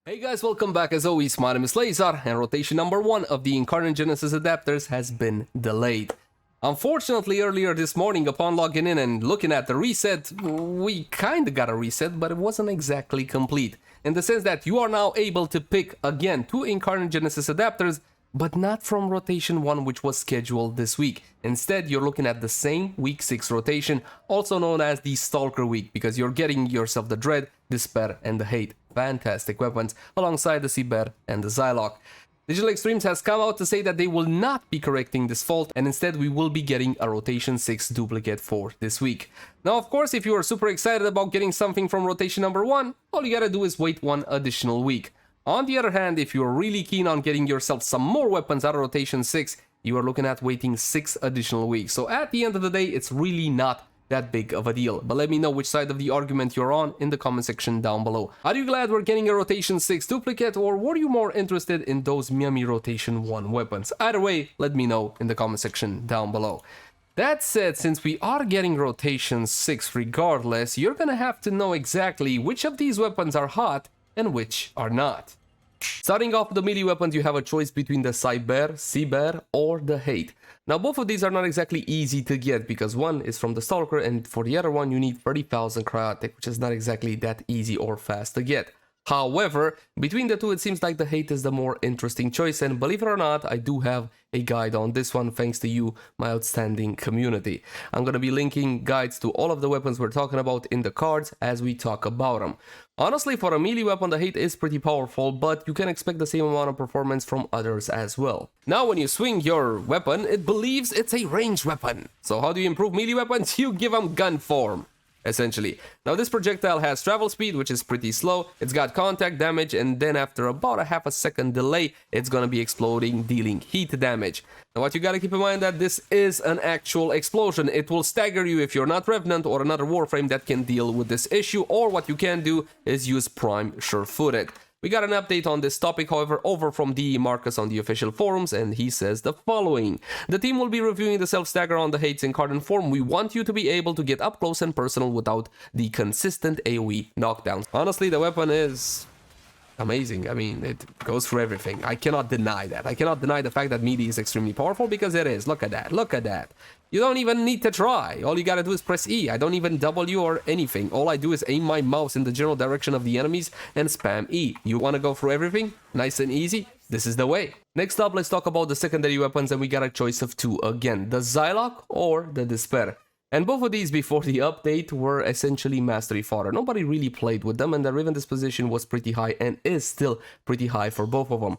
Hey guys, welcome back. As always, my name is Leyzar, and rotation number 1 of the Incarnate Genesis adapters has been delayed. Unfortunately, earlier this morning, upon logging in and looking at the reset, we kinda got a reset, but it wasn't exactly complete. In the sense that you are now able to pick, again, 2 Incarnate Genesis adapters, but not from rotation 1, which was scheduled this week. Instead, you're looking at the same week 6 rotation, also known as the Stalker week, because you're getting yourself the Dread, Despair, and the Hate. Fantastic weapons, alongside the Sibear and the Zylok. Digital Extremes has come out to say that they will not be correcting this fault, and instead we will be getting a rotation 6 duplicate for this week. Now, of course, if you are super excited about getting something from rotation number 1, all you gotta do is wait 1 additional week. On the other hand, if you're really keen on getting yourself some more weapons out of rotation 6, you are looking at waiting 6 additional weeks. So at the end of the day, it's really not that big of a deal. But let me know which side of the argument you're on in the comment section down below. Are you glad we're getting a rotation 6 duplicate, or were you more interested in those Miami rotation 1 weapons? Either way, let me know in the comment section down below. That said, since we are getting rotation 6 regardless, you're gonna have to know exactly which of these weapons are hot and which are not. Starting off with the melee weapons, you have a choice between the Sibear, or the Hate. Now, both of these are not exactly easy to get, because one is from the Stalker, and for the other one you need 30,000 cryotic, which is not exactly that easy or fast to get. However, between the two, it seems like the Hate is the more interesting choice, and believe it or not, I do have a guide on this one thanks to you, my outstanding community. I'm gonna be linking guides to all of the weapons we're talking about in the cards as we talk about them. Honestly, for a melee weapon, the Hate is pretty powerful, but you can expect the same amount of performance from others as well. Now, when you swing your weapon, it believes it's a ranged weapon. So how do you improve melee weapons? You give them gun form, essentially. Now, this projectile has travel speed, which is pretty slow. It's got contact damage, and then after about a half a second delay, it's gonna be exploding, dealing heat damage. Now, what you gotta keep in mind that this is an actual explosion. It will stagger you if you're not Revenant or another Warframe that can deal with this issue, or what you can do is use Prime Sure-Footed. We got an update on this topic, however, over from the Marcus on the official forums, and he says the following. The team will be reviewing the self-stagger on the Hate's Incarnate form. We want you to be able to get up close and personal without the consistent AoE knockdowns. Honestly, the weapon is amazing. I mean, it goes for everything. I cannot deny that. I cannot deny the fact that melee is extremely powerful, because it is. Look at that. Look at that. You don't even need to try. All you gotta do is press E. I don't even W or anything. All I do is aim my mouse in the general direction of the enemies and spam E. You wanna go through everything? Nice and easy? This is the way. Next up, let's talk about the secondary weapons, and we got a choice of 2 again. The Zylok or the Despair. And both of these before the update were essentially mastery fodder. Nobody really played with them, and the Riven disposition was pretty high and is still pretty high for both of them.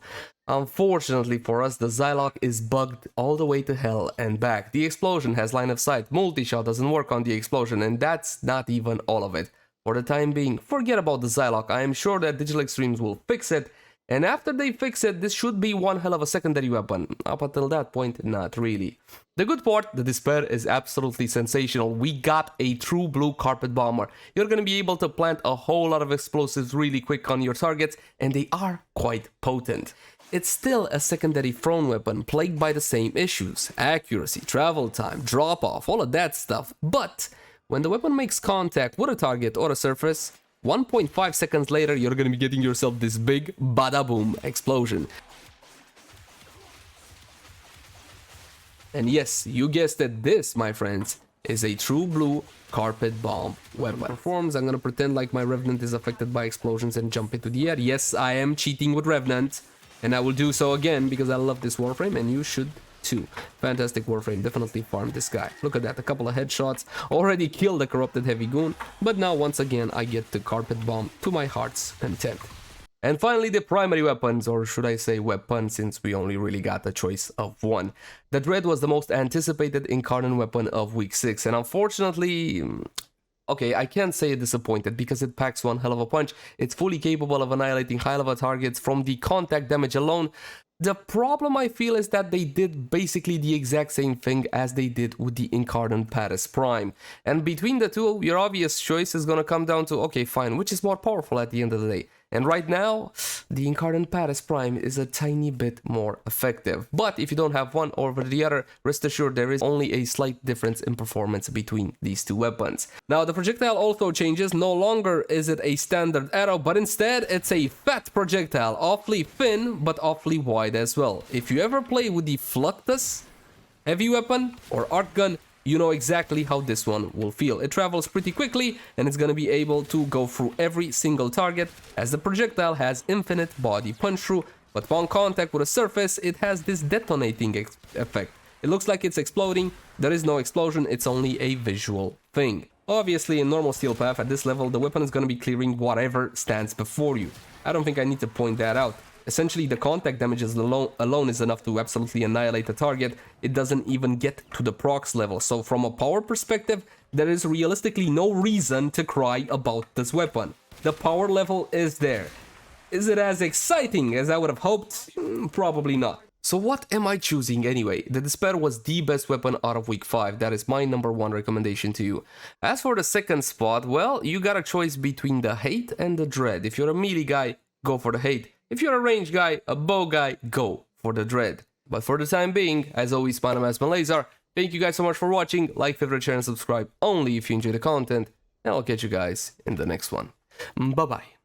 Unfortunately for us, the Zylok is bugged all the way to hell and back. The explosion has line of sight, multi-shot doesn't work on the explosion, and that's not even all of it. For the time being, forget about the Zylok. I am sure that Digital Extremes will fix it, and after they fix it, this should be one hell of a secondary weapon. Up until that point, not really. The good part, the Despair, is absolutely sensational. We got a true blue carpet bomber. You're gonna be able to plant a whole lot of explosives really quick on your targets, and they are quite potent. It's still a secondary thrown weapon plagued by the same issues. Accuracy, travel time, drop off, all of that stuff. But when the weapon makes contact with a target or a surface, 1.5 seconds later, you're gonna be getting yourself this big bada boom explosion. And yes, you guessed it, this, my friends, is a true blue carpet bomb weapon. Performs, I'm gonna pretend like my Revenant is affected by explosions and jump into the air. Yes, I am cheating with Revenant, and I will do so again because I love this Warframe, and you should too. Fantastic Warframe, definitely farm this guy. Look at that, a couple of headshots, already killed the corrupted heavy goon, but now once again I get the carpet bomb to my heart's content. And finally, the primary weapons, or should I say weapon, since we only really got a choice of 1. The Dread was the most anticipated Incarnate weapon of week 6, and unfortunately, okay, I can't say disappointed because it packs one hell of a punch. It's fully capable of annihilating high-level targets from the contact damage alone. The problem I feel is that they did basically the exact same thing as they did with the Incarnate Paris Prime. And between the two, your obvious choice is gonna come down to, okay, fine, which is more powerful at the end of the day? And right now, the Incarnate Paris Prime is a tiny bit more effective. But if you don't have one over the other, rest assured there is only a slight difference in performance between these two weapons. Now the projectile also changes. No longer is it a standard arrow, but instead it's a fat projectile, awfully thin but awfully wide as well. If you ever play with the Fluctus heavy weapon or arc gun, you know exactly how this one will feel. It travels pretty quickly and it's gonna be able to go through every single target, as the projectile has infinite body punch through, but upon contact with a surface it has this detonating effect. It looks like it's exploding. There is no explosion, it's only a visual thing. Obviously in normal steel path at this level the weapon is gonna be clearing whatever stands before you. I don't think I need to point that out. Essentially, the contact damages alone is enough to absolutely annihilate the target. It doesn't even get to the procs level. So from a power perspective, there is realistically no reason to cry about this weapon. The power level is there. Is it as exciting as I would have hoped? Probably not. So what am I choosing anyway? The Despair was the best weapon out of week 5. That is my #1 recommendation to you. As for the second spot, well, you got a choice between the Hate and the Dread. If you're a melee guy, go for the Hate. If you're a range guy, a bow guy, go for the Dread. But for the time being, as always, my name is Lazar. Thank you guys so much for watching. Like, favorite, share, and subscribe only if you enjoy the content. And I'll catch you guys in the next one. Bye-bye.